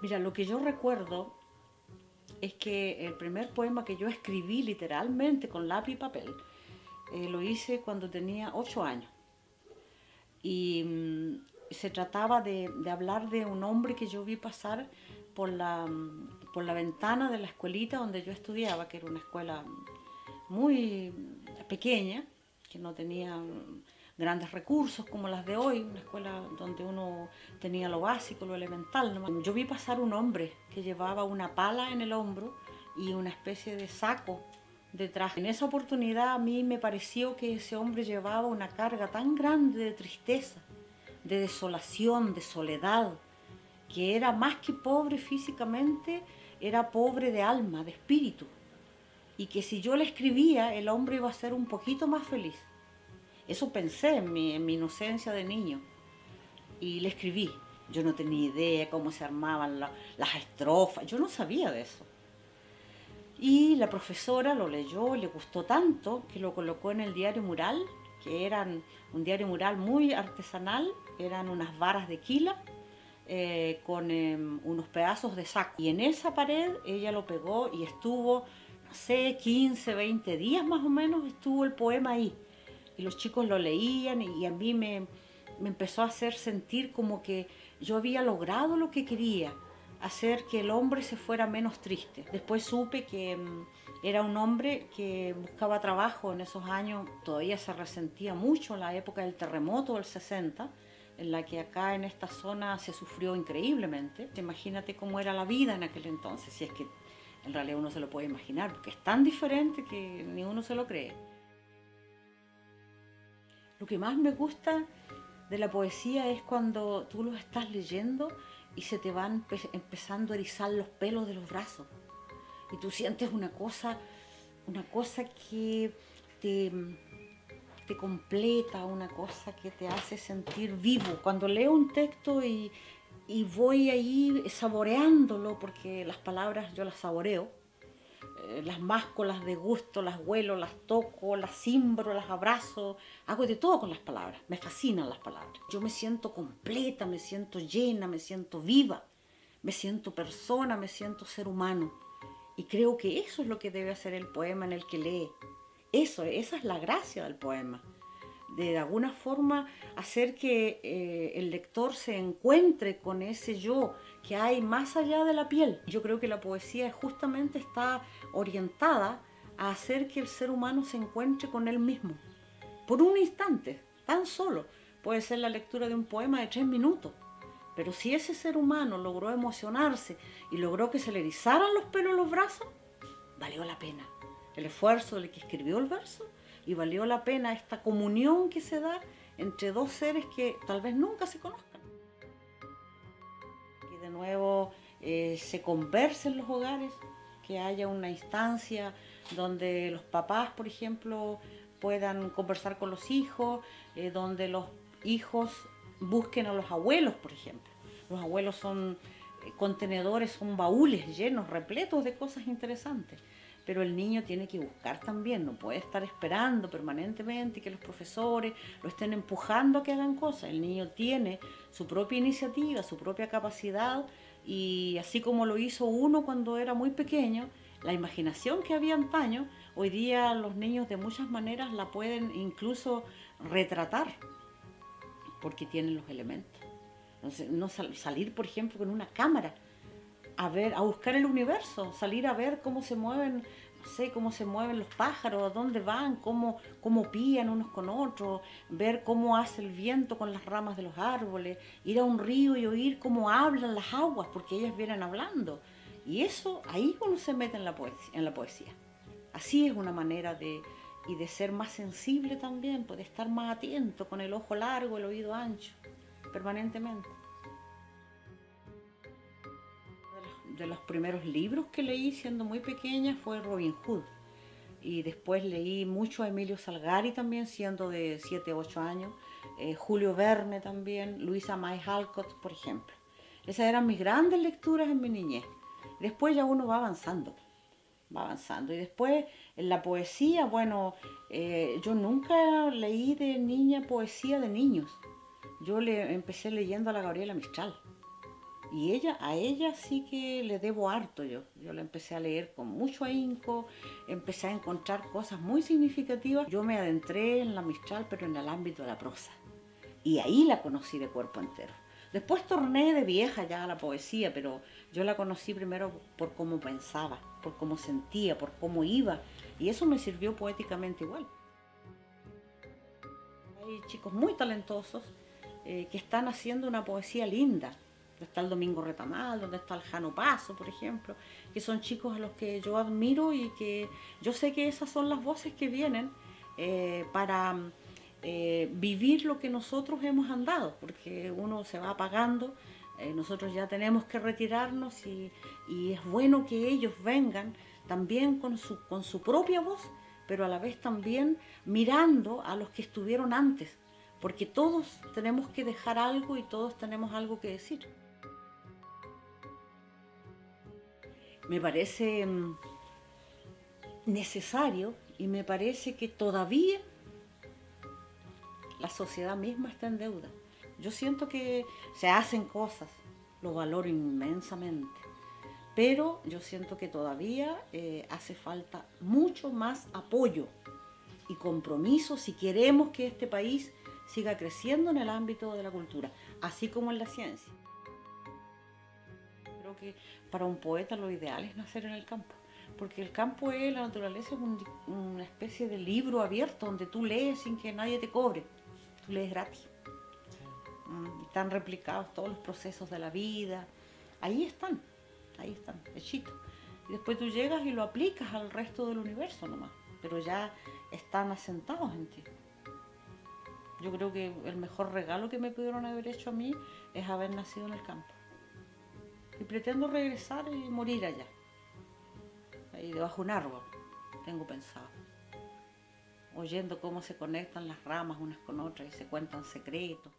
Mira, lo que yo recuerdo es que el primer poema que yo escribí literalmente con lápiz y papel lo hice cuando tenía 8 años. Y se trataba de hablar de un hombre que yo vi pasar por la ventana de la escuelita donde yo estudiaba, que era una escuela muy pequeña, que no tenía grandes recursos como las de hoy, una escuela donde uno tenía lo básico, lo elemental, ¿no? Yo vi pasar un hombre que llevaba una pala en el hombro y una especie de saco detrás. En esa oportunidad a mí me pareció que ese hombre llevaba una carga tan grande de tristeza, de desolación, de soledad, que era más que pobre físicamente, era pobre de alma, de espíritu, y que si yo le escribía, el hombre iba a ser un poquito más feliz. Eso pensé en mi inocencia de niño, y le escribí. Yo no tenía idea cómo se armaban las estrofas, yo no sabía de eso. Y la profesora lo leyó, le gustó tanto que lo colocó en el diario mural, que eran un diario mural muy artesanal, eran unas varas de quila con unos pedazos de saco. Y en esa pared ella lo pegó y estuvo, no sé, 15, 20 días más o menos estuvo el poema ahí. Y los chicos lo leían y a mí me empezó a hacer sentir como que yo había logrado lo que quería, hacer que el hombre se fuera menos triste. Después supe que era un hombre que buscaba trabajo en esos años, todavía se resentía mucho la época del terremoto del 60, en la que acá en esta zona se sufrió increíblemente. Imagínate cómo era la vida en aquel entonces, si es que en realidad uno se lo puede imaginar, porque es tan diferente que ni uno se lo cree. Lo que más me gusta de la poesía es cuando tú lo estás leyendo y se te van empezando a erizar los pelos de los brazos. Y tú sientes una cosa que te, te completa, una cosa que te hace sentir vivo. Cuando leo un texto y voy ahí saboreándolo, porque las palabras yo las saboreo, las masco, las degusto, las huelo, las toco, las cimbro, las abrazo, hago de todo con las palabras, me fascinan las palabras. Yo me siento completa, me siento llena, me siento viva, me siento persona, me siento ser humano. Y creo que eso es lo que debe hacer el poema en el que lee. Esa es la gracia del poema, de alguna forma hacer que el lector se encuentre con ese yo que hay más allá de la piel. Yo creo que la poesía justamente está orientada a hacer que el ser humano se encuentre con él mismo. Por un instante, tan solo, puede ser la lectura de un poema de 3 minutos. Pero si ese ser humano logró emocionarse y logró que se le erizaran los pelos en los brazos, valió la pena el esfuerzo del que escribió el verso y valió la pena esta comunión que se da entre dos seres que tal vez nunca se conozcan. Que de nuevo se converse en los hogares, que haya una instancia donde los papás, por ejemplo, puedan conversar con los hijos, donde los hijos busquen a los abuelos, por ejemplo. Los abuelos son contenedores, son baúles llenos, repletos de cosas interesantes. Pero el niño tiene que buscar también, no puede estar esperando permanentemente que los profesores lo estén empujando a que hagan cosas. El niño tiene su propia iniciativa, su propia capacidad y así como lo hizo uno cuando era muy pequeño, la imaginación que había antaño, hoy día los niños de muchas maneras la pueden incluso retratar porque tienen los elementos. Entonces, no salir, por ejemplo, con una cámara a ver, a buscar el universo, salir a ver cómo se mueven, no sé, cómo se mueven los pájaros, a dónde van, cómo pían unos con otros, ver cómo hace el viento con las ramas de los árboles, ir a un río y oír cómo hablan las aguas, porque ellas vienen hablando. Y eso, ahí uno se mete en la poesía. Así es una manera y de ser más sensible también, de estar más atento, con el ojo largo, el oído ancho, permanentemente. De los primeros libros que leí siendo muy pequeña fue Robin Hood. Y después leí mucho a Emilio Salgari también, siendo de 7 8 años. Julio Verne también, Louisa May Alcott, por ejemplo. Esas eran mis grandes lecturas en mi niñez. Después ya uno va avanzando, va avanzando. Y después en la poesía, bueno, yo nunca leí de niña poesía de niños. Yo empecé leyendo a la Gabriela Mistral. Y a ella sí que le debo harto yo. Yo la empecé a leer con mucho ahínco, empecé a encontrar cosas muy significativas. Yo me adentré en la Mistral, pero en el ámbito de la prosa. Y ahí la conocí de cuerpo entero. Después torné de vieja ya a la poesía, pero yo la conocí primero por cómo pensaba, por cómo sentía, por cómo iba. Y eso me sirvió poéticamente igual. Hay chicos muy talentosos que están haciendo una poesía linda. Donde está el Domingo Retamal, donde está el Jano Paso, por ejemplo, que son chicos a los que yo admiro y que yo sé que esas son las voces que vienen para vivir lo que nosotros hemos andado, porque uno se va apagando, nosotros ya tenemos que retirarnos y es bueno que ellos vengan también con su propia voz, pero a la vez también mirando a los que estuvieron antes, porque todos tenemos que dejar algo y todos tenemos algo que decir. Me parece necesario y me parece que todavía la sociedad misma está en deuda. Yo siento que se hacen cosas, lo valoro inmensamente, pero yo siento que todavía hace falta mucho más apoyo y compromiso si queremos que este país siga creciendo en el ámbito de la cultura, así como en la ciencia. Creo que para un poeta lo ideal es nacer en el campo, porque el campo es, la naturaleza es una especie de libro abierto donde tú lees sin que nadie te cobre, tú lees gratis. Están replicados todos los procesos de la vida, ahí ahí están, hechitos. Y después tú llegas y lo aplicas al resto del universo nomás, pero ya están asentados en ti. Yo creo que el mejor regalo que me pudieron haber hecho a mí es haber nacido en el campo. Y pretendo regresar y morir allá, ahí debajo de un árbol, tengo pensado. Oyendo cómo se conectan las ramas unas con otras y se cuentan secretos.